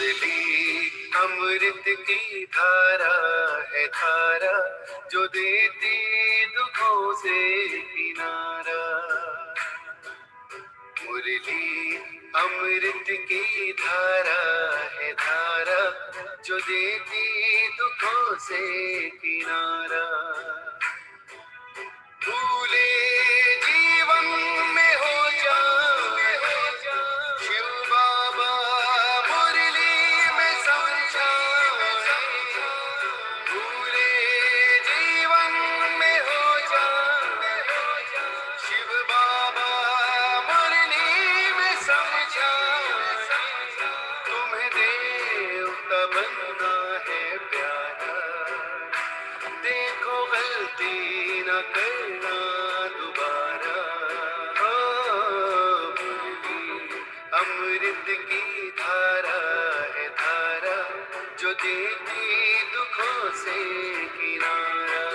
मुरली अमृत की धारा है धारा, जो देती दुखों से किनारा। मुरली अमृत की धारा है धारा, जो देती दुखों से किनारा। भूले जीवन में हो जाए शिव बाबा मुरली में समझाए। भूले जीवन में हो जाए शिव बाबा मुरली में समझाए। तुम्हें देवता बनना है प्यारा, देखो गलती न करना दोबारा। मुरली अमृत की धारा है धारा, जो देती दुखों से किनारा।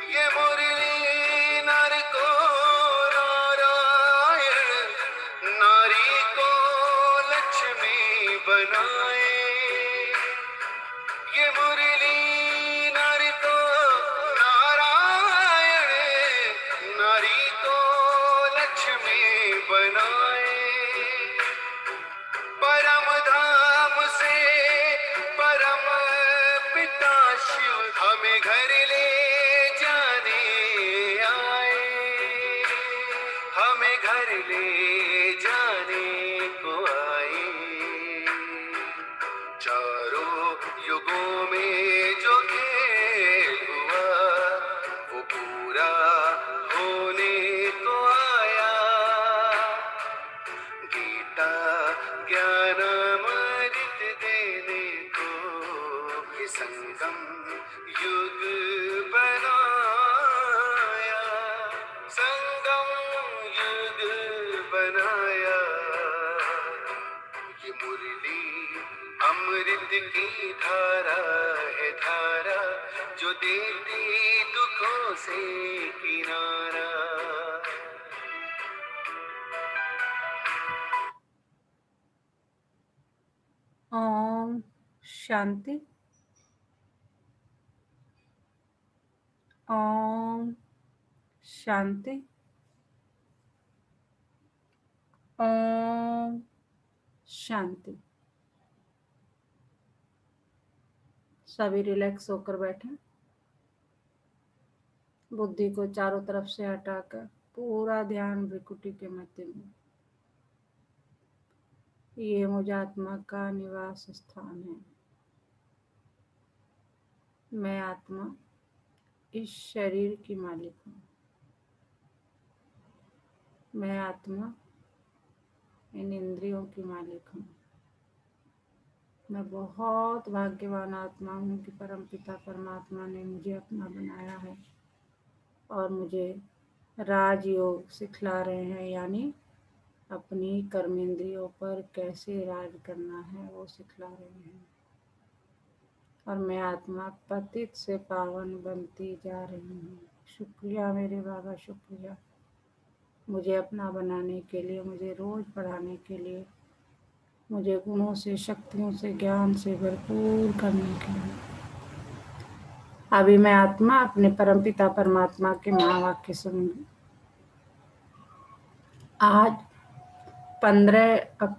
ये मुरली नर को नारायण, नारी को लक्ष्मी बनाए। ये मुरली नर को नारायण, नारी को लक्ष्मी बनाए। परम धाम से परम पिता शिव हमें घर ले जाने आए, हमें घर ले जाने को आए। चारों युगों में जो खेल हुआ वो पूरा होने को आया। गीता ज्ञान अमृत देने को ये संगम युग बनाया, संगम युग बनाया। ये मुरली अमृत की धारा है धारा, जो देती दुखों से किनारा। ओम शांति। ओम शांति। ओम शांति। सभी रिलैक्स होकर बैठे, बुद्धि को चारों तरफ से हटाकर पूरा ध्यान भ्रिकुटी के मध्य में। ये मुझ आत्मा का निवास स्थान है। मैं आत्मा इस शरीर की मालिक हूँ। मैं आत्मा इन इंद्रियों की मालिक हूँ। मैं बहुत भाग्यवान आत्मा हूँ कि परमपिता परमात्मा ने मुझे अपना बनाया है और मुझे राजयोग सिखला रहे हैं, यानी अपनी कर्मेंद्रियों पर कैसे राज करना है वो सिखला रहे हैं। और मैं आत्मा पतित से पावन बनती जा रही हूँ। शुक्रिया मेरे बाबा, शुक्रिया मुझे अपना बनाने के लिए, मुझे रोज पढ़ाने के लिए, मुझे गुणों से, शक्तियों से, ज्ञान से भरपूर करने के लिए। अभी मैं आत्मा अपने परमपिता परमात्मा के महावाक्य सुनूंगी। आज 15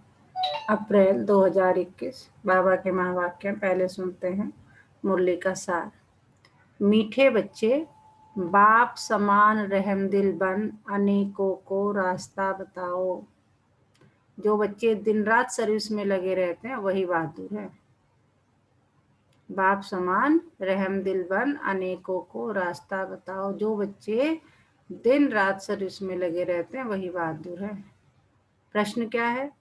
अप्रैल 2021 बाबा के महावाक्य पहले सुनते हैं। मुरली का सार। मीठे बच्चे, बाप समान रहमदिल बन अनेकों को रास्ता बताओ। जो बच्चे दिन रात सर्विस में लगे रहते हैं वही बहादुर है। बाप समान रहमदिल बन अनेकों को रास्ता बताओ। जो बच्चे दिन रात सर्विस में लगे रहते हैं वही बहादुर है। प्रश्न क्या है?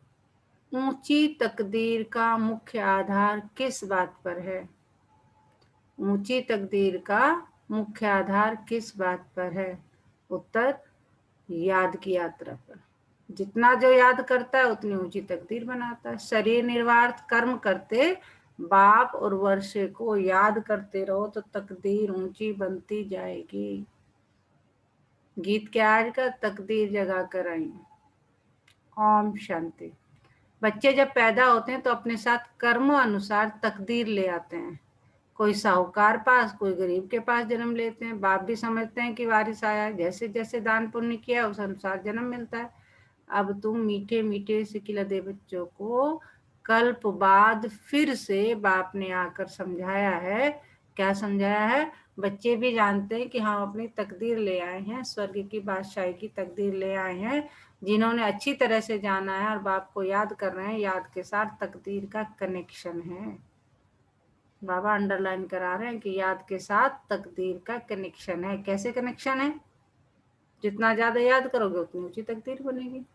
ऊंची तकदीर का मुख्य आधार किस बात पर है? ऊंची तकदीर का मुख्य आधार किस बात पर है? उत्तर, याद की यात्रा पर। जितना जो याद करता है उतनी ऊंची तकदीर बनाता है। शरीर निर्वार्थ कर्म करते बाप और वर्षे को याद करते रहो तो तकदीर ऊंची बनती जाएगी। गीत क्या आज का? तकदीर जगा कर आई। ओम शांति। बच्चे जब पैदा होते हैं तो अपने साथ कर्म अनुसार तकदीर ले आते हैं। कोई साहूकार पास, कोई गरीब के पास जन्म लेते हैं। बाप भी समझते हैं कि वारिस आया है, जैसे जैसे दान पुण्य किया उस अनुसार जन्म मिलता है। अब तुम मीठे मीठे सिकिला दे बच्चों को कल्प बाद फिर से बाप ने आकर समझाया है। क्या समझाया है? बच्चे भी जानते हैं कि हम अपनी तकदीर ले आए हैं, स्वर्ग की बादशाही की तकदीर ले आए हैं, जिन्होंने अच्छी तरह से जाना है और बाप को याद कर रहे हैं। याद के साथ तकदीर का कनेक्शन है। बाबा अंडरलाइन करा रहे हैं कि याद के साथ तकदीर का कनेक्शन है। कैसे कनेक्शन है? जितना ज्यादा याद करोगे उतनी ऊंची तकदीर बनेगी।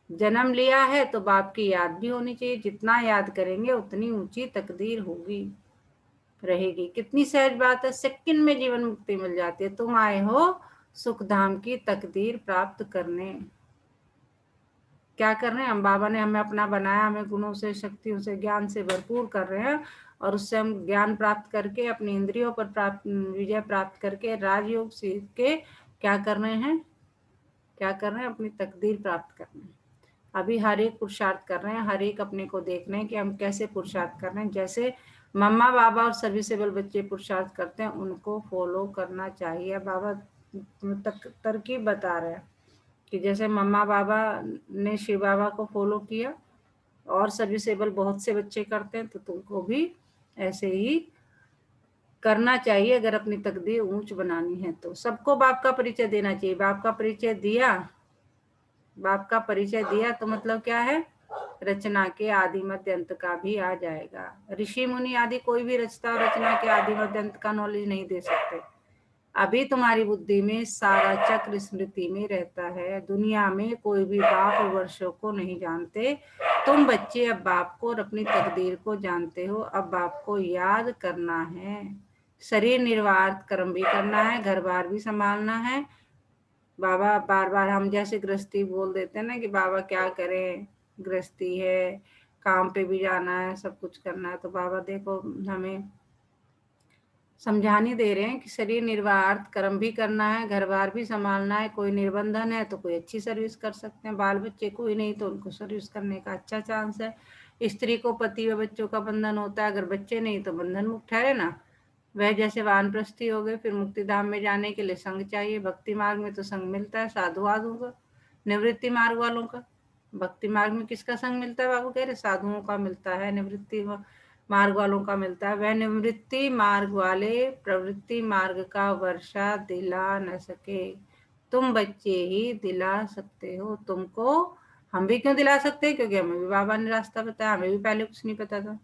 जन्म लिया है तो बाप की याद भी होनी चाहिए। जितना याद करेंगे उतनी ऊंची तकदीर होगी, रहेगी। कितनी सहज बात है, सेकंड में जीवन मुक्ति मिल जाती है। तुम आए हो सुख धाम की तकदीर प्राप्त करने। क्या कर रहे हैं हम? बाबा ने हमें अपना बनाया, हमें गुणों से, शक्तियों से, ज्ञान से भरपूर कर रहे हैं और उससे हम ज्ञान प्राप्त करके अपनी इंद्रियों पर विजय प्राप्त करके राजयोग सीख के क्या कर रहे हैं? क्या कर रहे हैं? अपनी तकदीर प्राप्त कर रहे हैं। अभी हर एक पुरुषार्थ कर रहे हैं, हर एक अपने को देख रहे हैं कि हम कैसे पुरुषार्थ कर रहे हैं। जैसे मम्मा बाबा और सर्विसेबल बच्चे पुरुषार्थ करते हैं उनको फॉलो करना चाहिए। बाबा तरकीब बता रहे हैं कि जैसे मम्मा बाबा ने शिव बाबा को फॉलो किया और सर्विसेबल बहुत से बच्चे करते हैं, तो तुमको भी ऐसे ही करना चाहिए अगर अपनी तकदीर ऊंच बनानी है तो। सबको बाप का परिचय देना चाहिए। बाप का परिचय दिया, बाप का परिचय दिया तो मतलब क्या है? रचना के आदि मध्य अंत का भी आ जाएगा। ऋषि मुनि आदि कोई भी रचता और रचना के आदि मध्य अंत का नॉलेज नहीं दे सकते। अभी तुम्हारी बुद्धि में सारा चक्र स्मृति में रहता है। दुनिया में कोई भी बाप और वर्षों को नहीं जानते। तुम बच्चे अब बाप को और अपनी तकदीर को जानते हो। अब बाप को याद करना है। शरीर निर्वाह कर्म भी करना है, घर बार भी संभालना है। बाबा बार बार हम जैसे गृहस्थी बोल देते हैं ना कि बाबा क्या करें, गृहस्थी है, काम पे भी जाना है, सब कुछ करना है। तो बाबा देखो हमें समझाने दे रहे हैं कि शरीर निर्वाह कर्म भी करना है, घर बार भी संभालना है। कोई निर्बंधन है तो कोई अच्छी सर्विस कर सकते हैं। बाल बच्चे कोई नहीं तो उनको सर्विस करने का अच्छा चांस है। स्त्री को पति व बच्चों का बंधन होता है, अगर बच्चे नहीं तो बंधन मुक्त ठहरे ना। वह जैसे वानप्रस्थी हो गए। फिर मुक्ति धाम में जाने के लिए संग चाहिए। भक्ति मार्ग में तो संग मिलता है साधु आदुओं का, निवृत्ति मार्ग वालों का। भक्ति मार्ग में किसका संग मिलता है? बाबू कह रहे साधुओं का मिलता है, निवृत्ति मार्ग वालों का मिलता है। वह निवृत्ति मार्ग वाले प्रवृत्ति मार्ग का वर्षा दिला न सके, तुम बच्चे ही दिला सकते हो। तुमको हम भी क्यों दिला सकते हैं? क्योंकि हमें भी बाबा ने रास्ता बताया, हमें भी पहले कुछ नहीं पता था।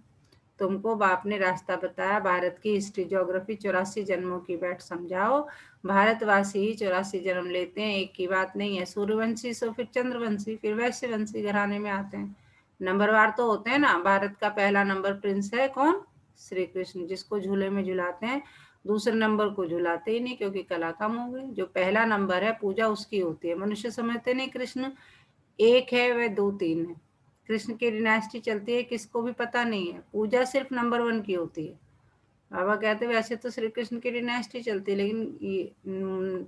तुमको बाप ने रास्ता बताया। भारत की हिस्ट्री ज्योग्राफी 84 जन्मों की बैठ समझाओ। भारतवासी ही 84 जन्म लेते हैं, एक की बात नहीं है। सूर्यवंशी से फिर चंद्रवंशी फिर वैश्यवंशी घराने में आते हैं। नंबरवार तो होते हैं ना। भारत का पहला नंबर प्रिंस है कौन? श्री कृष्ण, जिसको झूले में झुलाते हैं। दूसरे नंबर को झुलाते ही नहीं क्योंकि कला कम हो गई। जो पहला नंबर है पूजा उसकी होती है। मनुष्य समझते नहीं कृष्ण एक है, वह 2 3 है। कृष्ण की डिनास्टी चलती है, किसको भी पता नहीं है। पूजा सिर्फ नंबर 1 की होती है। बाबा कहते वैसे तो श्री कृष्ण की डिनास्टी चलती है, लेकिन ये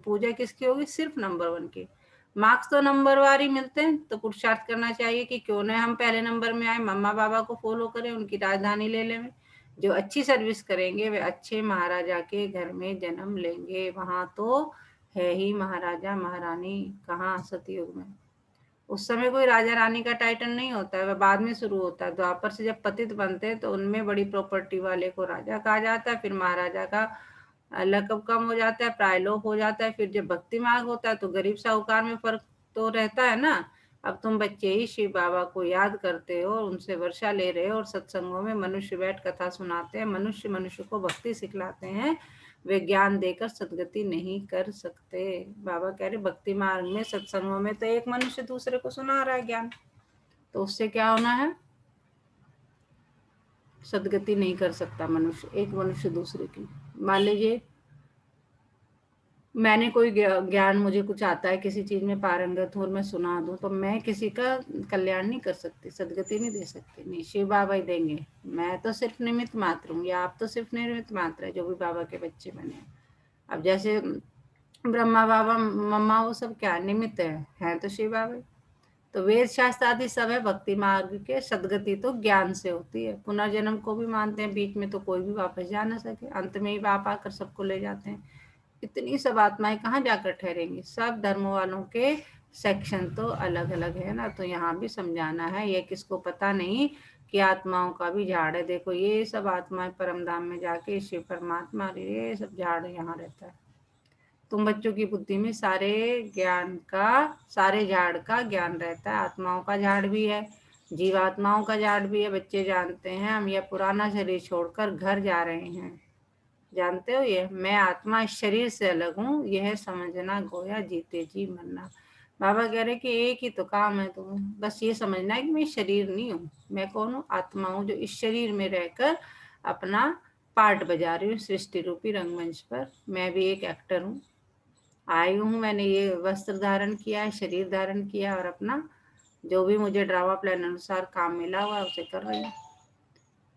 पूजा किसकी होगी? सिर्फ नंबर 1 की। मार्क्स तो नंबर वार ही मिलते हैं। तो पुरुषार्थ करना चाहिए कि क्यों न हम पहले नंबर में आए, मम्मा बाबा को फॉलो करें, उनकी राजधानी ले लें। जो अच्छी सर्विस करेंगे वे अच्छे महाराजा के घर में जन्म लेंगे। वहां तो है ही महाराजा महारानी, कहाँ सतयुग में। उस समय कोई राजा रानी का टाइटल नहीं होता है, वह बाद में शुरू होता है। द्वापर से जब पतित बनते हैं तो उनमें बड़ी प्रॉपर्टी वाले को राजा कहा जाता है। फिर महाराजा का लकब कम हो जाता है, प्रायलोक हो जाता है। फिर जब भक्ति मार्ग होता है तो गरीब साहूकार में फर्क तो रहता है ना। अब तुम बच्चे ही शिव बाबा को याद करते हो, उनसे वर्षा ले रहे हो और सत्संगों में मनुष्य बैठ कथा सुनाते हैं। मनुष्य मनुष्य को भक्ति सिखलाते हैं, वे ज्ञान देकर सदगति नहीं कर सकते। बाबा कह रहे भक्ति मार्ग में सत्संगों में तो एक मनुष्य दूसरे को सुना रहा है ज्ञान, तो उससे क्या होना है? सदगति नहीं कर सकता मनुष्य, एक मनुष्य दूसरे की। मान लीजिए मैंने कोई ज्ञान, मुझे कुछ आता है, किसी चीज में पारंगत हूँ और मैं सुना दूं, तो मैं किसी का कल्याण नहीं कर सकती, सदगति नहीं दे सकती। नहीं, शिव बाबा ही देंगे। मैं तो सिर्फ निमित्त मात्र हूँ, या आप तो सिर्फ निमित्त मात्र है जो भी बाबा के बच्चे बने हैं। अब जैसे ब्रह्मा बाबा, मम्मा, वो सब क्या निमित्त है तो शिव बाबा ही। तो वेद शास्त्र आदि सब है भक्ति मार्ग के। सदगति तो ज्ञान से होती है। पुनर्जन्म को भी मानते हैं, बीच में तो कोई भी वापस जा ना सके, अंत में ही बाप आकर सबको ले जाते हैं। इतनी सब आत्माएं कहाँ जाकर ठहरेंगी? सब धर्म वालों के सेक्शन तो अलग अलग है ना, तो यहाँ भी समझाना है। ये किसको पता नहीं कि आत्माओं का भी झाड़ है। देखो ये सब आत्माएं परम धाम में जाके शिव परमात्मा, ये सब झाड़ यहाँ रहता है। तुम बच्चों की बुद्धि में सारे ज्ञान का, सारे झाड़ का ज्ञान रहता है। आत्माओं का झाड़ भी है, जीवात्माओं का झाड़ भी है। बच्चे जानते हैं हम यह पुराना शरीर छोड़कर घर जा रहे हैं। जानते हो, ये मैं आत्मा इस शरीर से अलग हूँ, यह समझना गोया जीते जी मरना। बाबा कह रहे कि एक ही तो काम है तुम्हें, बस ये समझना है कि मैं शरीर नहीं हूँ। मैं कौन हूँ? आत्मा हूँ, जो इस शरीर में रहकर अपना पार्ट बजा रही हूँ सृष्टि रूपी रंगमंच पर। मैं भी एक एक्टर हूँ। आई हूँ, मैंने ये वस्त्र धारण किया है, शरीर धारण किया, और अपना जो भी मुझे ड्रामा प्लान अनुसार काम मिला हुआ है उसे कर रही हूँ।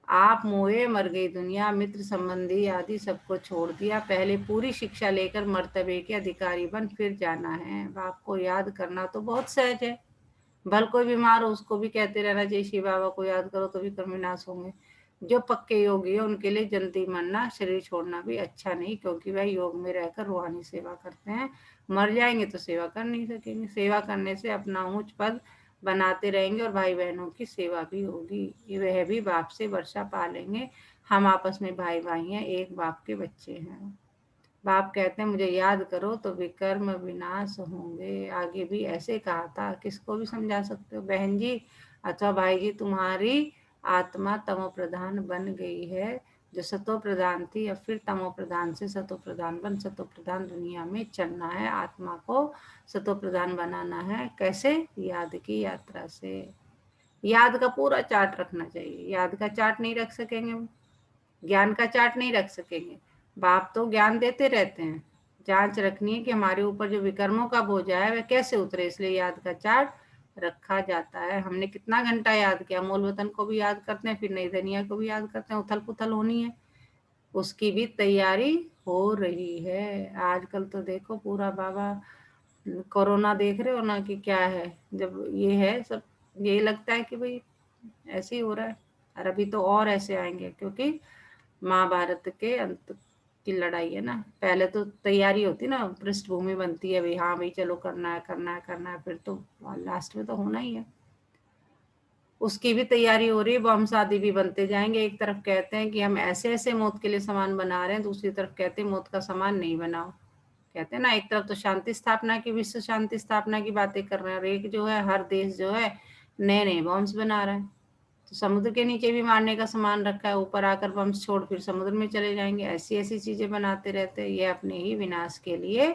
आप मोए मर गई दुनिया, मित्र संबंधी आदि सबको छोड़ दिया। पहले पूरी शिक्षा लेकर मर्तबे के अधिकारी बन फिर जाना है। बाप को याद करना तो बहुत सहज है। भल कोई बीमार हो उसको भी कहते रहना चाहिए शिव बाबा को याद करो तो भी कर्म विनाश होंगे। जो पक्के योगी है उनके लिए जल्दी मरना, शरीर छोड़ना भी अच्छा नहीं, क्योंकि वह योग में रहकर रूहानी सेवा करते हैं। मर जाएंगे तो सेवा कर नहीं सकेंगे। सेवा करने से अपना ऊंच पद बनाते रहेंगे और भाई बहनों की सेवा भी होगी। वह भी बाप से वर्षा पा लेंगे। हम आपस में भाई भाई हैं, एक बाप के बच्चे हैं। बाप कहते हैं मुझे याद करो तो विकर्म विनाश होंगे। आगे भी ऐसे कहा था। किसको भी समझा सकते हो बहन जी अथवा भाई जी, तुम्हारी आत्मा तमो प्रधान बन गई है। जो सतो प्रधान थी, अब फिर तमो प्रधान से सतो प्रधान बन सतो प्रधान दुनिया में चलना है। आत्मा को सतो प्रधान बनाना है। कैसे? याद की यात्रा से। याद का पूरा चार्ट रखना चाहिए। याद का चार्ट नहीं रख सकेंगे, ज्ञान का चार्ट नहीं रख सकेंगे। बाप तो ज्ञान देते रहते हैं, जांच रखनी है कि हमारे ऊपर जो विकर्मों का बोझा है वह कैसे उतरे। इसलिए याद का चार्ट रखा जाता है। हमने कितना घंटा याद किया। मूल वतन को भी याद करते हैं, फिर नई दुनिया को भी याद करते हैं। उथल पुथल होनी है, उसकी भी तैयारी हो रही है। आजकल तो देखो पूरा बाबा, कोरोना देख रहे हो ना कि क्या है। जब ये है सब, यही लगता है कि भाई ऐसे ही हो रहा है। और अभी तो और ऐसे आएंगे, क्योंकि महाभारत के अंत की लड़ाई है ना। पहले तो तैयारी होती ना, पृष्ठभूमि बनती है, भाई हाँ भाई चलो करना है करना है करना है, फिर तो लास्ट में तो होना ही है। उसकी भी तैयारी हो रही है। बम शादी भी बनते जाएंगे। एक तरफ कहते हैं कि हम ऐसे ऐसे मौत के लिए सामान बना रहे हैं, दूसरी तरफ कहते हैं मौत का सामान नहीं बनाओ। कहते हैं ना, एक तरफ तो शांति स्थापना की, विश्व शांति स्थापना की बातें कर रहे हैं, और एक जो है हर देश जो है नए नए बॉम्ब्स बना रहा है। तो समुद्र के नीचे भी मारने का सामान रखा है, ऊपर आकर बम्स छोड़ फिर समुद्र में चले जाएंगे। ऐसी ऐसी चीजें बनाते रहते हैं। ये अपने ही विनाश के लिए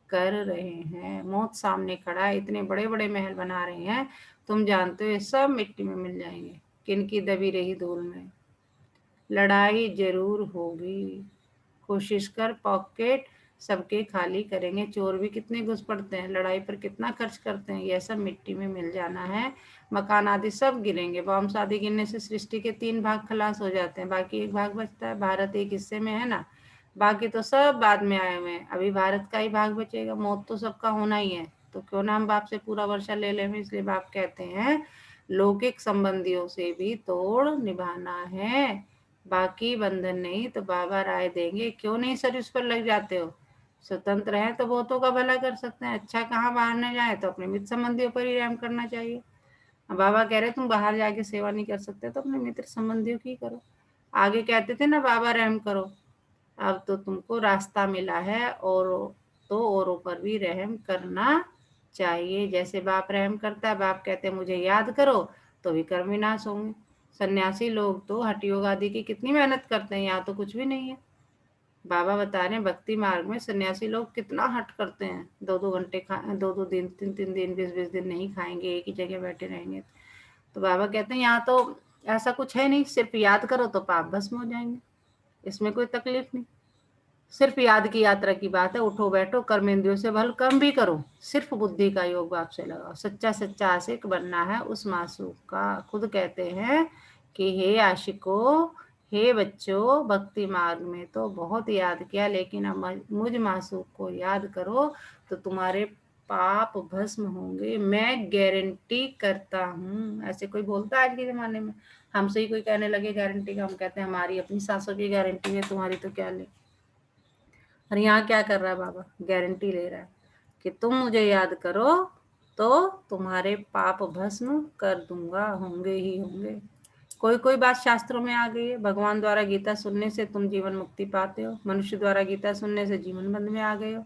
कर रहे हैं। मौत सामने खड़ा है, इतने बड़े बड़े महल बना रहे हैं। तुम जानते हो ये सब मिट्टी में मिल जाएंगे, किनकी दबी रही धूल में। लड़ाई जरूर होगी। कोशिश कर पॉकेट सबके खाली करेंगे। चोर भी कितने घुस पड़ते हैं, लड़ाई पर कितना खर्च करते हैं। यह सब मिट्टी में मिल जाना है। मकान आदि सब गिरेंगे। बॉम्ब आदि गिरने से सृष्टि के 3 भाग खलास हो जाते हैं, बाकी एक भाग बचता है। भारत एक हिस्से में है ना, बाकी तो सब बाद में आए हुए हैं। अभी भारत का ही भाग बचेगा। मौत तो सबका होना ही है, तो क्यों ना हम बाप से पूरा वर्षा ले लें। इसलिए बाप कहते हैं लौकिक संबंधियों से भी तोड़ निभाना है, बाकी बंधन नहीं। तो बाबा राय देंगे, क्यों नहीं सर उस पर लग जाते हो। स्वतंत्र है तो बहुतों का भला कर सकते हैं। अच्छा कहाँ बाहर न जाए तो अपने मित्र संबंधियों पर ही रहम करना चाहिए। अब बाबा कह रहे तुम बाहर जाके सेवा नहीं कर सकते तो अपने मित्र संबंधियों की करो। आगे कहते थे ना बाबा रहम करो। अब तो तुमको रास्ता मिला है, और तो औरों पर भी रहम करना चाहिए। जैसे बाप रहम करता है, बाप कहते हैं मुझे याद करो तो विकर्म विनाश होंगे। सन्यासी लोग तो हठ योग आदि की कितनी मेहनत करते हैं, यहाँ तो कुछ भी नहीं है। बाबा बता रहे हैं भक्ति मार्ग में सन्यासी लोग कितना हट करते हैं। 2-2 घंटे खा, 2-2 दिन, 3-3 दिन, 20-20 दिन नहीं खाएंगे, एक ही जगह बैठे रहेंगे। तो बाबा कहते हैं यहाँ तो ऐसा कुछ है नहीं, सिर्फ याद करो तो पाप भस्म हो जाएंगे, इसमें कोई तकलीफ नहीं। सिर्फ याद की यात्रा की बात है। उठो बैठो, कर्म इंद्रियों से भल कम भी करो, सिर्फ बुद्धि का योग बाप से लगाओ। सच्चा सच्चा आशिक बनना है उस मासूम का। खुद कहते हैं कि हे आशिको, हे बच्चों, भक्ति मार्ग में तो बहुत याद किया, लेकिन अब मुझ मासूम को याद करो तो तुम्हारे पाप भस्म होंगे, मैं गारंटी करता हूँ। ऐसे कोई बोलता है आज के जमाने में? हमसे ही कोई कहने लगे गारंटी का, हम कहते हैं हमारी अपनी सांसों की गारंटी है, तुम्हारी तो क्या ले। और यहाँ क्या कर रहा है बाबा? गारंटी ले रहा है कि तुम मुझे याद करो तो तुम्हारे पाप भस्म कर दूंगा, होंगे ही होंगे। कोई कोई बात शास्त्रों में आ गई है। भगवान द्वारा गीता सुनने से तुम जीवन मुक्ति पाते हो, मनुष्य द्वारा गीता सुनने से जीवन बंध में आ गए हो,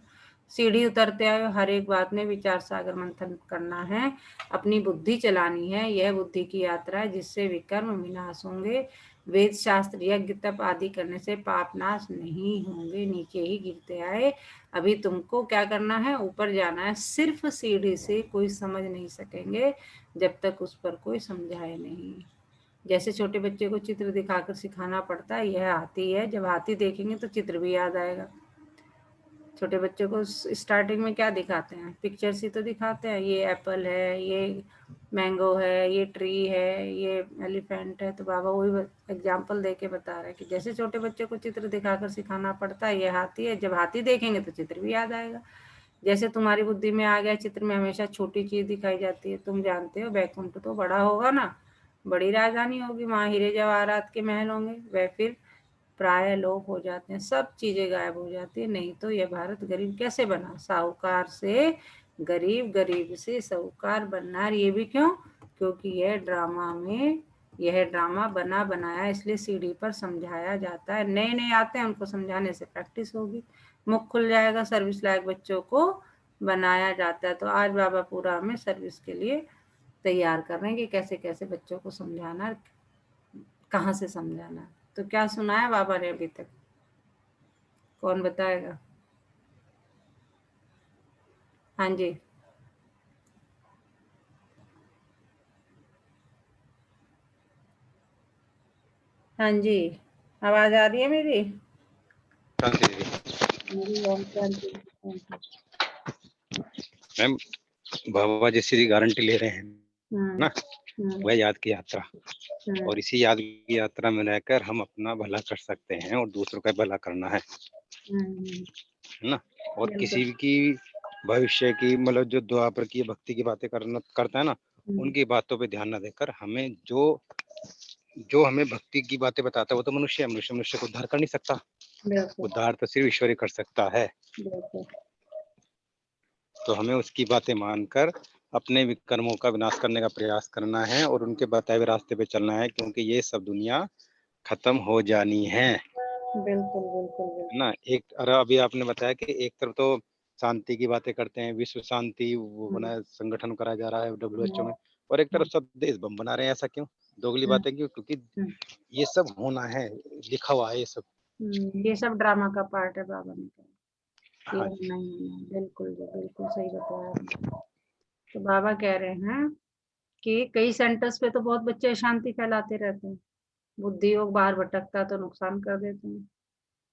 सीढ़ी उतरते आए हो। हर एक बात में विचार सागर मंथन करना है, अपनी बुद्धि चलानी है। यह बुद्धि की यात्रा है जिससे विकर्म विनाश होंगे। वेद शास्त्र यज्ञ तप आदि करने से पाप नाश नहीं होंगे, नीचे ही गिरते आए। अभी तुमको क्या करना है? ऊपर जाना है। सिर्फ सीढ़ी से कोई समझ नहीं सकेंगे जब तक उस पर कोई समझाए नहीं। जैसे छोटे बच्चे को चित्र दिखाकर सिखाना पड़ता है, यह हाथी है, जब हाथी देखेंगे तो चित्र भी याद आएगा। छोटे बच्चों को स्टार्टिंग में क्या दिखाते हैं? पिक्चर्स ही तो दिखाते हैं। ये एप्पल है, ये मैंगो है, ये ट्री है, ये एलिफेंट है। तो बाबा वही एग्जाम्पल दे के बता रहे हैं कि जैसे छोटे बच्चे को चित्र दिखाकर सिखाना पड़ता है, ये हाथी है, जब हाथी देखेंगे तो चित्र भी याद आएगा। जैसे तुम्हारी बुद्धि में आ गया, चित्र में हमेशा छोटी चीज दिखाई जाती है। तुम जानते हो बैकुंठ तो बड़ा होगा ना, बड़ी राजधानी होगी, वहाँ हीरे जवाहरात के महल होंगे, वह फिर प्राय लोप हो जाते हैं, सब चीजें गायब हो जाती है। नहीं तो यह भारत गरीब कैसे बना? साहूकार से गरीब, गरीब से साहूकार बनना। ये भी क्यों? क्योंकि यह ड्रामा बना बनाया, इसलिए सीढ़ी पर समझाया जाता है। नए नए आते हैं, उनको समझाने से प्रैक्टिस होगी, मुख खुल जाएगा। सर्विस लायक बच्चों को बनाया जाता है। तो आज बाबा पूरा हमें सर्विस के लिए तैयार कर रहे हैं कि कैसे कैसे बच्चों को समझाना, कहाँ से समझाना। तो क्या सुनाया बाबा ने अभी तक? कौन बताएगा? हाँ जी, हाँ जी, आवाज आ रही है मेरी? शांति दीदी। मेरी ओम शांति शांति। मैम, बाबा जैसी गारंटी ले रहे हैं हम्म ना, हम्म वह याद की यात्रा, हम्म और इसी याद की यात्रा में रहकर हम अपना भला कर सकते हैं और दूसरों का भला करना है हम्म, ना। और बिल्कुल। किसी की भविष्य की, मतलब जो द्वापर की भक्ति की बातें करता है ना, हम्म, उनकी बातों पे ध्यान न देकर हमें जो जो हमें भक्ति की बातें बताता है वो तो मनुष्य है। मनुष्य को उद्धार कर नहीं सकता, बिल्कुल उद्धार तो सिर्फ ईश्वर ही कर सकता है। बिल्कुल। तो हमें उसकी बातें मानकर अपने विकर्मों का विनाश करने का प्रयास करना है और उनके बताए हुए रास्ते पे चलना है, क्योंकि ये सब दुनिया खत्म हो जानी है बिल्कुल बिल्कुल ना। एक अरे अभी आपने बताया कि एक तरफ तो शांति की बातें करते हैं, विश्व शांति वो बिल्कुल। बना संगठन कराया जा रहा है WHO हम्म में, और एक तरफ हम्म सब देश बम बना रहे हैं। ऐसा क्यों? दोगली हम्म बातें क्यों? क्योंकि हम्म ये सब होना है, लिखा हुआ है ये सब। ये सब ड्रामा का पार्ट है, बाबा ने कहा ये हाँ जी। होना ही होना है। बिल्कुल जी, बिल्कुल सही बताया आपने। तो बाबा कह रहे हैं कि कई सेंटर्स पे तो बहुत बच्चे अशांति फैलाते रहते हैं, बुद्धि योग बाहर भटकता तो नुकसान कर देते हैं,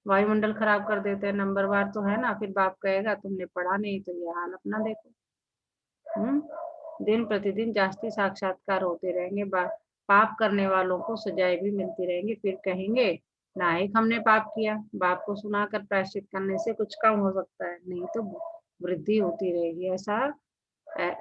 वायुमंडल खराब कर देते हैं। नंबरवार तो है ना, फिर बाप कहेगा तुमने पढ़ा नहीं तो ये हाल अपना देखो। दिन प्रतिदिन जास्ती साक्षात्कार होते रहेंगे, पाप करने वालों को सजाएं भी मिलती रहेंगी। फिर कहेंगे नायक हमने पाप किया, बाप को सुनाकर प्रायश्चित करने से कुछ कम हो सकता है, नहीं तो वृद्धि होती रहेगी।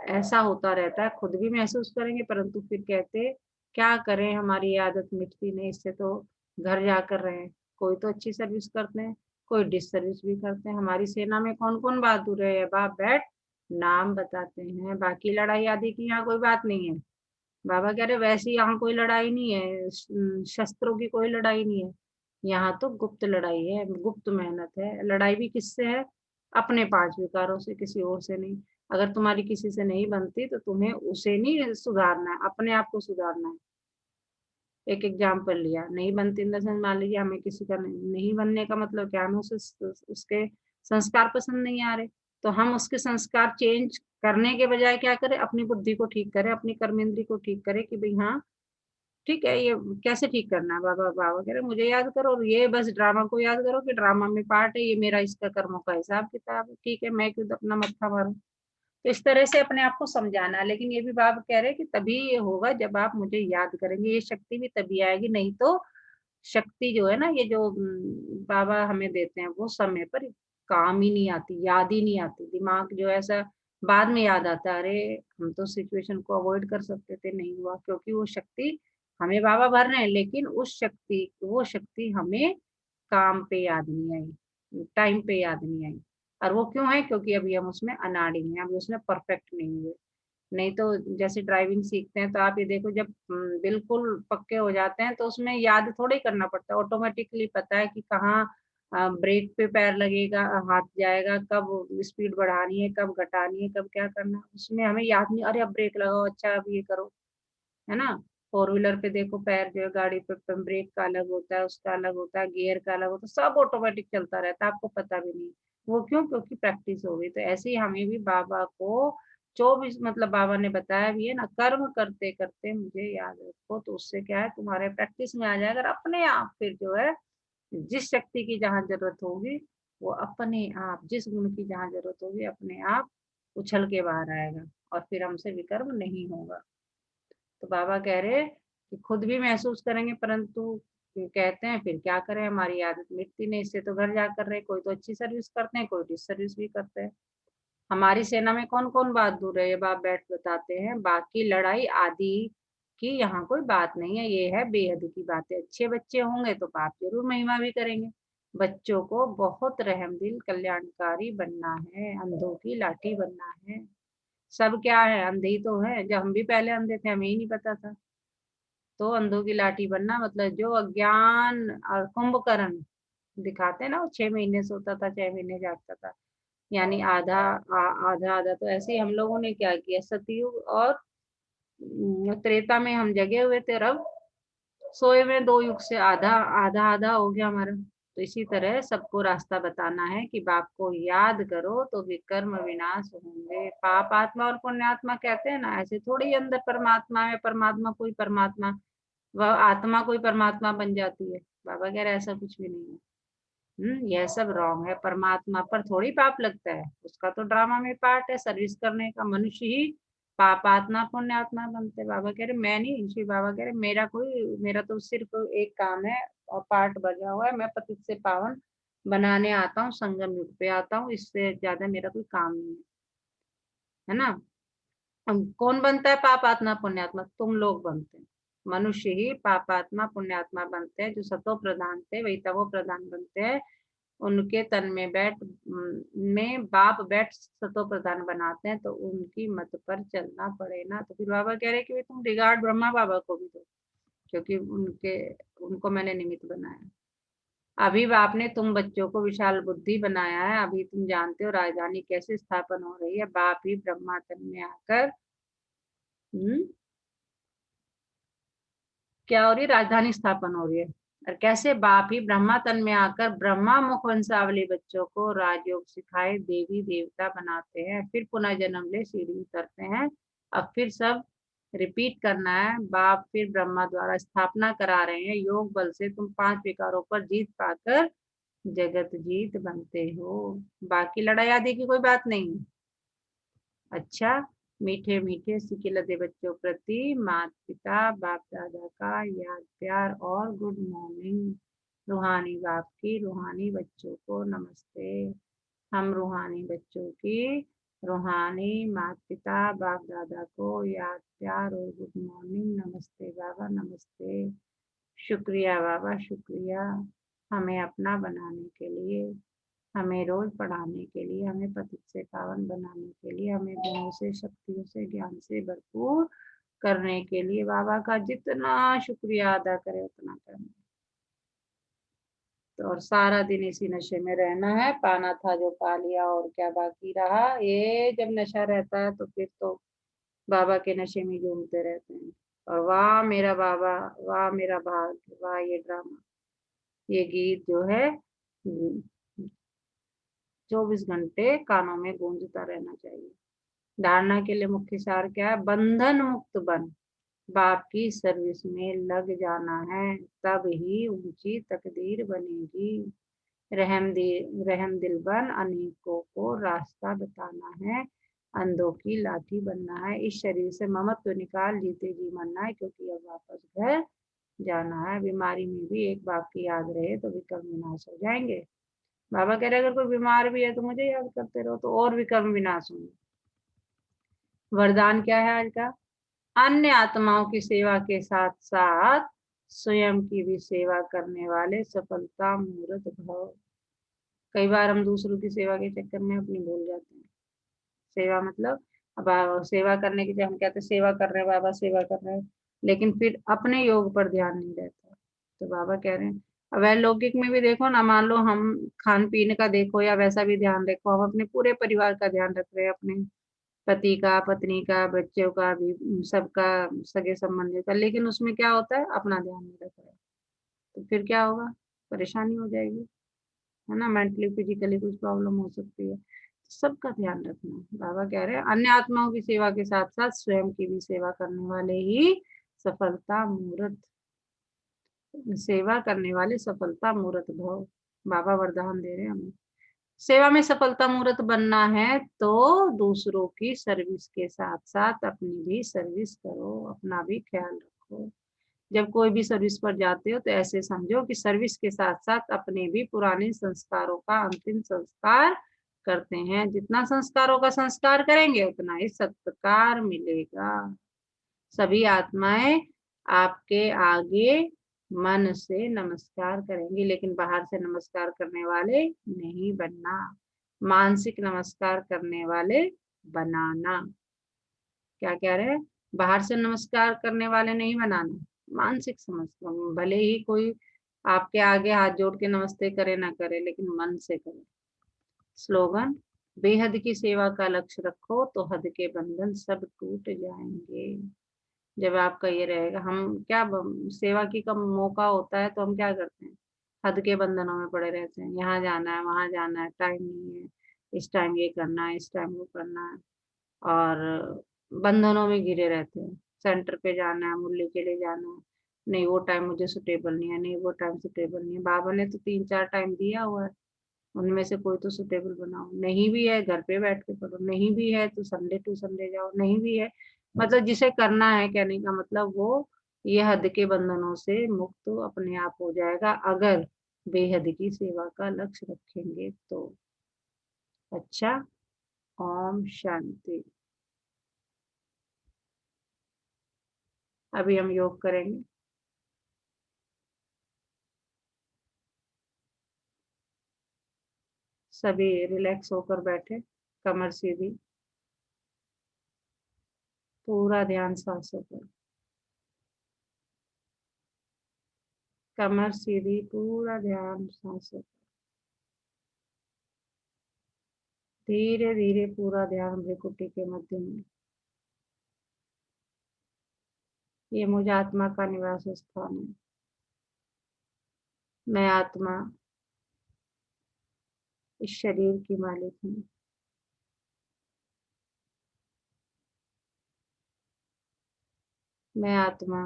ऐसा होता रहता है, खुद भी महसूस करेंगे, परंतु फिर कहते क्या करें, हमारी ये आदत मिटती नहीं, इससे तो घर जाकर रहे। कोई तो अच्छी सर्विस करते हैं, कोई डिस सर्विस भी करते हैं। हमारी सेना में कौन कौन बहादुर है? बाप बैठ नाम बताते हैं। बाकी लड़ाई आदि की यहाँ कोई बात नहीं है। बाबा कह रहे वैसे यहाँ कोई लड़ाई नहीं है, शस्त्रों की कोई लड़ाई नहीं है। यहाँ तो गुप्त लड़ाई है, गुप्त मेहनत है। लड़ाई भी किससे है? अपने पांच विकारों से, किसी और से नहीं। अगर तुम्हारी किसी से नहीं बनती तो तुम्हें उसे नहीं सुधारना है, अपने आप को सुधारना है। एक एग्जाम्पल लिया, नहीं बनती इन द सेंस, मान लीजिए हमें किसी का नहीं बनने का मतलब क्या, हमें उसके संस्कार पसंद नहीं आ रहे, तो हम उसके संस्कार चेंज करने के बजाय क्या करें? अपनी बुद्धि को ठीक करें, अपनी कर्मेंद्री को ठीक करें कि भाई हाँ ठीक है, ये कैसे ठीक करना है? बाबा बाबा कह रहे मुझे याद करो और ये बस ड्रामा को याद करो कि ड्रामा में पार्ट है, ये मेरा इसका कर्मों का हिसाब किताब है। ठीक है, मैं क्यों अपना मत्था मारूं? तो इस तरह से अपने आप को समझाना। लेकिन ये भी बाबा कह रहे हैं कि तभी ये होगा जब आप मुझे याद करेंगे, ये शक्ति भी तभी आएगी। नहीं तो शक्ति जो है ना, ये जो बाबा हमें देते हैं वो समय पर काम ही नहीं आती, याद ही नहीं आती। दिमाग जो है ऐसा बाद में याद आता है, अरे हम तो सिचुएशन को अवॉइड कर सकते थे, नहीं हुआ, क्योंकि वो शक्ति हमें बाबा भर रहे हैं, लेकिन उस शक्ति वो शक्ति हमें काम पे याद नहीं आई, टाइम पे याद नहीं आई। और वो क्यों है? क्योंकि अभी हम उसमें अनाड़ी हैं, अभी उसमें परफेक्ट नहीं हुए। नहीं तो जैसे ड्राइविंग सीखते हैं तो आप ये देखो, जब बिल्कुल पक्के हो जाते हैं तो उसमें याद थोड़ी करना पड़ता है, ऑटोमेटिकली पता है कि कहाँ ब्रेक पे पैर लगेगा, हाथ जाएगा, कब स्पीड बढ़ानी है, कब घटानी है, कब क्या करना है। उसमें हमें याद नहीं, अरे अब ब्रेक लगाओ, अच्छा अब ये करो, है ना? फोर व्हीलर पे देखो, पैर जो है गाड़ी पे ब्रेक का अलग होता है, उसका अलग होता है, गियर का अलग होता है, सब ऑटोमेटिक चलता रहता है, आपको पता भी नहीं। वो क्यों? क्योंकि प्रैक्टिस हो गई। तो ऐसे ही हमें भी बाबा को 24 मतलब बाबा ने बताया भी है ना, कर्म करते करते मुझे याद रखो। तो उससे क्या है, तुम्हारे प्रैक्टिस में आ जाएगा, और अपने आप फिर जो है जिस शक्ति की जहाँ जरूरत होगी वो अपने आप, जिस गुण की जहाँ जरूरत होगी अपने आप उछल के बाहर आएगा, और फिर हमसे विकर्म नहीं होगा। तो बाबा कह रहे कि खुद भी महसूस करेंगे, परंतु कहते हैं फिर क्या करें, हमारी आदत मिटती नहीं। इससे तो घर जाकर रहे, कोई तो अच्छी सर्विस करते हैं, कोई डिस सर्विस भी करते हैं। हमारी सेना में कौन कौन बहादुर है, ये बाप बैठ बताते हैं। बाकी लड़ाई आदि की यहाँ कोई बात नहीं है, ये है बेहद की बातें। अच्छे बच्चे होंगे तो बाप जरूर महिमा भी करेंगे। बच्चों को बहुत रहमदिल कल्याणकारी बनना है, अंधों की लाठी बनना है। सब क्या है, अंधे ही तो है। जब हम भी पहले अंधे थे, हमें ही नहीं पता था। तो अंधों की लाठी बनना मतलब जो अज्ञान और कुंभकर्ण दिखाते हैं ना, वो 6 महीने सोता था, 6 महीने जागता था, यानी आधा आधा आधा। तो ऐसे ही हम लोगों ने क्या किया, सतयुग और त्रेता में हम जगे हुए थे, और अब सोए में 2 युग से आधा आधा आधा हो गया हमारा। तो इसी तरह सबको रास्ता बताना है कि बाप को याद करो तो विकर्म विनाश होंगे। पाप आत्मा और पुण्यात्मा कहते हैं ना, ऐसे थोड़ी अंदर परमात्मा है, परमात्मा कोई परमात्मा, वह आत्मा कोई परमात्मा बन जाती है। बाबा कह रहे ऐसा कुछ भी नहीं है। यह सब रॉन्ग है। परमात्मा पर थोड़ी पाप लगता है, उसका तो ड्रामा में पार्ट है सर्विस करने का। मनुष्य ही पापात्मा पुण्यात्मा बनते। बाबा कह रहे मैं नहीं, श्री बाबा कह रहे मेरा तो सिर्फ एक काम है और पार्ट बजा हुआ है, मैं पतित से पावन बनाने आता हूँ, संगम युग पे आता हूँ, इससे ज्यादा मेरा कोई काम नहीं है ना? कौन बनता है पापात्मा पुण्यात्मा? तुम लोग बनते हैं। मनुष्य ही पापात्मा पुण्यात्मा बनते हैं। जो सतो प्रधान थे वही तवो प्रधान बनते हैं। उनके तन में में बाप बैठ सतो प्रधान बनाते हैं, तो उनकी मत पर चलना पड़े ना। तो फिर बाबा कह रहे कि भाई तुम रिगार्ड ब्रह्मा बाबा को भी दो, क्योंकि उनको मैंने निमित्त बनाया। अभी बाप ने तुम बच्चों को विशाल बुद्धि बनाया है। अभी तुम जानते हो राजधानी कैसे स्थापन हो रही है। बाप ही ब्रह्मा तन में आकर हम्म क्या हो रही है, राजधानी स्थापन हो रही है। और कैसे बाप ही ब्रह्मा तन में आकर ब्रह्मा मुख वंशावली बच्चों को राजयोग सिखाए, देवी देवता बनाते हैं, फिर पुनः जन्म ले सीढ़ी उतरते हैं। अब फिर सब रिपीट करना है। बाप फिर ब्रह्मा द्वारा स्थापना करा रहे हैं। योग बल से तुम 5 विकारों पर जीत पाकर जगत जीत बनते हो। बाकी लड़ाई आदि की कोई बात नहीं है। अच्छा, मीठे मीठे सिकिलते बच्चों प्रति माता पिता बाप दादा का याद प्यार और गुड मॉर्निंग। रूहानी बाप की रूहानी बच्चों को नमस्ते। हम रूहानी बच्चों की रूहानी माता पिता बाप दादा को याद प्यार और गुड मॉर्निंग। नमस्ते बाबा, नमस्ते। शुक्रिया बाबा, शुक्रिया हमें अपना बनाने के लिए, हमें रोज पढ़ाने के लिए, हमें पतित से पावन बनाने के लिए, हमें गुणों से शक्तियों से ज्ञान से भरपूर करने के लिए। बाबा का जितना शुक्रिया अदा करे उतना करना। तो और सारा दिन इसी नशे में रहना है। पाना था जो पा लिया, और क्या बाकी रहा। ये जब नशा रहता है तो फिर तो बाबा के नशे में झूमते रहते हैं। और वाह मेरा बाबा, वाह मेरा भाग्य, वाह ये ड्रामा, ये गीत जो है 24 घंटे कानों में गूंजता रहना चाहिए। धारणा के लिए मुख्य सार क्या है? बंधन मुक्त बन, बाप की सर्विस में लग जाना है, तब ही ऊंची तकदीर बनेगी। रहम दिल बन अनेकों को रास्ता बताना है, अंधों की लाठी बनना है। इस शरीर से ममत्व निकाल जीते जी मरना है, क्योंकि अब वापस घर जाना है। बीमारी में भी एक बाप की याद रहे तो विकर्म विनाश हो जाएंगे। बाबा कह रहे अगर कोई बीमार भी है तो मुझे याद करते रहो तो और विकर्म विनाश होंगे। वरदान क्या है आज का? अन्य आत्माओं की सेवा के साथ साथ स्वयं की भी सेवा करने वाले सफलता मूर्त भव। कई बार हम दूसरों की सेवा के चक्कर में अपनी भूल जाते हैं। सेवा मतलब, अब सेवा करने की, जब हम कहते हैं सेवा कर रहे हैं बाबा, सेवा कर रहे हैं, लेकिन फिर अपने योग पर ध्यान नहीं रहता। तो बाबा कह रहे हैं अब लौकिक में भी देखो ना, मान लो हम खान पीने का देखो या वैसा भी ध्यान रखो, हम अपने पूरे परिवार का ध्यान रख रहे हैं, अपने पति का, पत्नी का, बच्चों का भी, सबका, सगे संबंधियों का, लेकिन उसमें क्या होता है, अपना ध्यान नहीं रख रहे। तो फिर क्या होगा? परेशानी हो जाएगी, है ना, मेंटली फिजिकली कुछ प्रॉब्लम हो सकती है। सबका ध्यान रखना। बाबा कह रहे हैं अन्य आत्माओं की सेवा के साथ साथ स्वयं की भी सेवा करने वाले ही सफलता मूर्त, सेवा करने वाले सफलता मूर्त भव। बाबा वरदान दे रहे हैं हमें। सेवा में सफलता मूर्त बनना है तो दूसरों की सर्विस के साथ साथ अपनी भी सर्विस करो, अपना भी ख्याल रखो। जब कोई भी सर्विस पर जाते हो तो ऐसे समझो कि सर्विस के साथ साथ अपने भी पुराने संस्कारों का अंतिम संस्कार करते हैं। जितना संस्कारों का संस्कार करेंगे उतना ही सत्कार मिलेगा। सभी आत्माएं आपके आगे मन से नमस्कार करेंगी, लेकिन बाहर से नमस्कार करने वाले नहीं बनना। मानसिक नमस्कार करने वाले बनाना। क्या कह रहे हैं? बाहर से नमस्कार करने वाले नहीं बनाना, मानसिक नमस्कार। भले ही कोई आपके आगे हाथ जोड़ के नमस्ते करे ना करे, लेकिन मन से करे। स्लोगन, बेहद की सेवा का लक्ष्य रखो तो हद के बंधन सब टूट जाएंगे। जब आपका ये रहेगा, हम क्या सेवा की कम मौका होता है तो हम क्या करते हैं, हद के बंधनों में पड़े रहते हैं। यहाँ जाना है, वहां जाना है, टाइम नहीं है, इस टाइम ये करना है, इस टाइम वो करना है, और बंधनों में घिरे रहते हैं। सेंटर पे जाना है, मुरली के लिए जाना है, नहीं वो टाइम मुझे सुटेबल नहीं है, नहीं वो टाइम सुटेबल नहीं है। बाबा ने तो 3-4 टाइम दिया हुआ है, उनमें से कोई तो सुटेबल बनाओ। नहीं भी है घर पे बैठ के पढ़ो, नहीं भी है तो संडे टू संडे जाओ, नहीं भी है, मतलब जिसे करना है, कहने का मतलब वो ये हद के बंधनों से मुक्त अपने आप हो जाएगा, अगर बेहद की सेवा का लक्ष्य रखेंगे तो। अच्छा, ओम शांति। अभी हम योग करेंगे। सभी रिलैक्स होकर बैठे, कमर सीधी, पूरा ध्यान सांसों पर। कमर सीधी, पूरा ध्यान सांसों पर। धीरे धीरे पूरा ध्यान भ्रिकुटी के मध्य में। ये मुझ आत्मा का निवास स्थान है। मैं आत्मा इस शरीर की मालिक हूँ। मैं आत्मा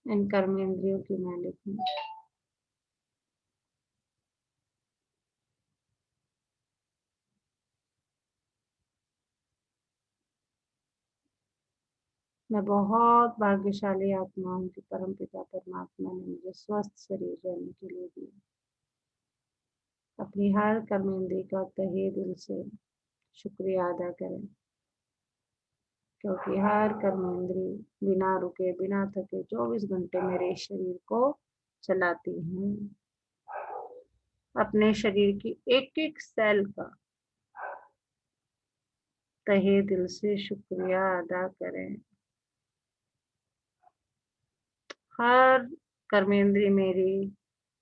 इन कर्मेंद्रियों की मालिक हूँ। मैं बहुत भाग्यशाली आत्मा हूँ कि परमपिता परमात्मा ने मुझे स्वस्थ शरीर रहने के लिए दिया। अपनी हर कर्मेंद्रिय का तहे दिल से शुक्रिया अदा करें, क्योंकि हर कर्मेंद्रिय बिना रुके, बिना थके 24 घंटे मेरे शरीर को चलाती हैं। अपने शरीर की एक एक सेल का तहे दिल से शुक्रिया अदा करें। हर कर्मेंद्रिय मेरी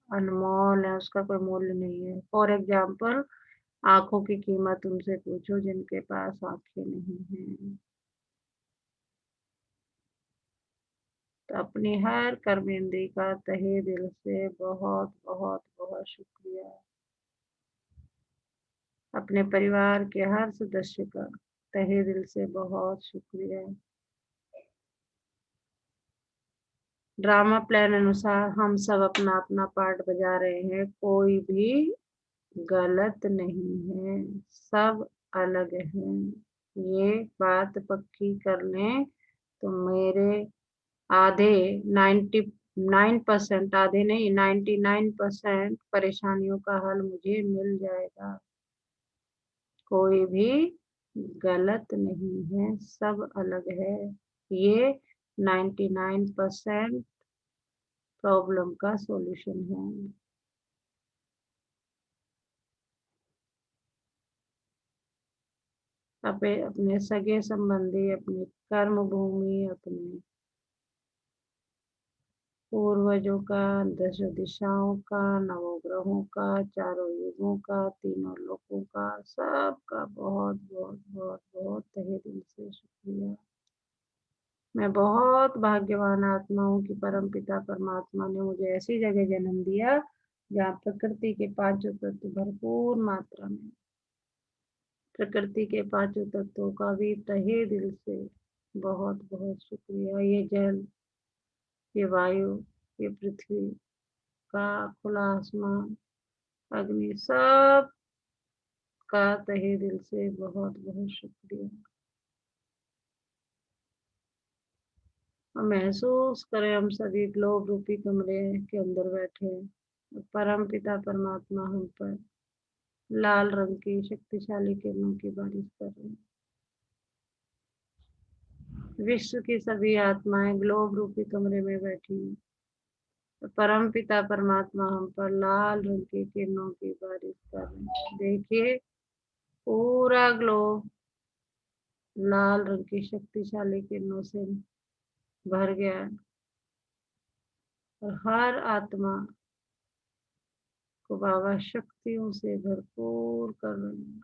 अनमोल है, उसका कोई मूल्य नहीं है। फॉर एग्जाम्पल, आंखों की कीमत उनसे पूछो जिनके पास आंखें नहीं हैं। तो अपनी हर कर्मेंद्रिय का तहे दिल से बहुत बहुत बहुत शुक्रिया। अपने परिवार के हर सदस्य का तहे दिल से बहुत शुक्रिया। ड्रामा प्लान अनुसार हम सब अपना अपना पार्ट बजा रहे हैं, कोई भी गलत नहीं है, सब अलग हैं। ये बात पक्की कर लें तो मेरे आधे 99% आधे नहीं 99% परेशानियों का हल मुझे मिल जाएगा। कोई भी गलत नहीं है, सब अलग है। ये 99% प्रॉब्लम का सॉल्यूशन है। अपने सगे संबंधी, अपनी कर्म भूमि, अपने पूर्वजों का, दश दिशाओं का, नवग्रहों का, चारों युगों का, तीनों लोकों का, सबका बहुत बहुत बहुत बहुत तहे दिल से शुक्रिया। मैं बहुत भाग्यवान आत्मा हूँ कि परमपिता परमात्मा ने मुझे ऐसी जगह जन्म दिया जहाँ प्रकृति के पांचों तत्व भरपूर मात्रा में। प्रकृति के पांचों तत्वों का भी तहे दिल से बहुत बहुत शुक्रिया। ये जल, ये वायु, ये पृथ्वी का खुला आसमान, अग्नि, सब का तहे दिल से बहुत बहुत शुक्रिया। और महसूस करें हम सभी ग्लोब रूपी कमरे के अंदर बैठे हैं। परम पिता परमात्मा हम पर लाल रंग की शक्तिशाली किरणों की बारिश कर रहे हैं। विश्व की सभी आत्माएं ग्लोब रूपी कमरे में बैठी हैं। परम पिता परमात्मा हम पर लाल रंग की किरणों की बारिश कर रहे हैं। देखिए पूरा ग्लोब लाल रंग की शक्तिशाली किरणों से भर गया है और हर आत्मा को बाबा शक्तियों से भरपूर कर रहे हैं।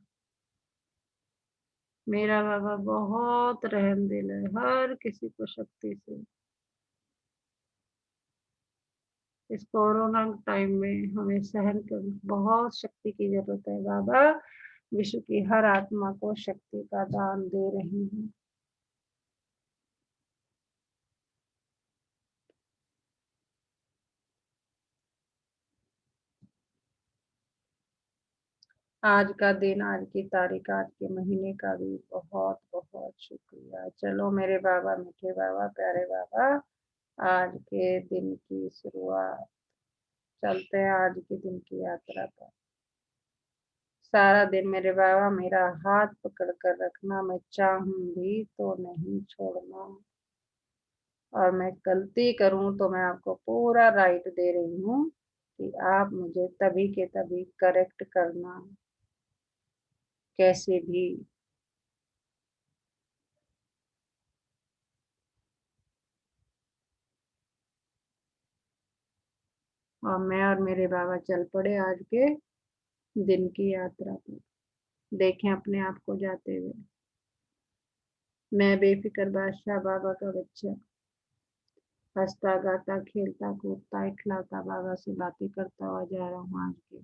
मेरा बाबा बहुत रहमदिल है, हर किसी को शक्ति से। इस कोरोना टाइम में हमें सहन कर बहुत शक्ति की जरूरत है। बाबा विश्व की हर आत्मा को शक्ति का दान दे रही हैं। आज का दिन, आज की तारीख, आज के महीने का भी बहुत बहुत शुक्रिया। चलो मेरे बाबा, मीठे बाबा, प्यारे बाबा, आज के दिन की शुरुआत, चलते हैं आज के दिन की यात्रा पर। सारा दिन मेरे बाबा मेरा हाथ पकड़ कर रखना, मैं चाहूंगी तो नहीं छोड़ना, और मैं गलती करूं तो मैं आपको पूरा राइट दे रही हूँ कि आप मुझे तभी के तभी करेक्ट करना, कैसे भी। और मैं और मेरे बाबा चल पड़े आज के दिन की यात्रा पर। देखें अपने आप को जाते हुए। मैं बेफिक्र बादशाह बाबा का बच्चा, हंसता गाता खेलता कूदता इखलाता बाबा से बातें करता हुआ जा रहा हूँ आज के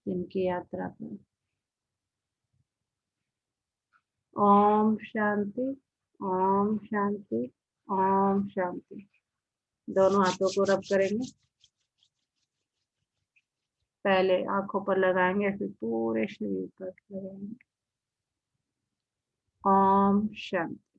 दिन की यात्रा पर। ओम शांति, ओम शांति, ओम शांति। दोनों हाथों को रब करेंगे, पहले आंखों पर लगाएंगे, फिर पूरे शरीर पर लगाएंगे। ओम शांति।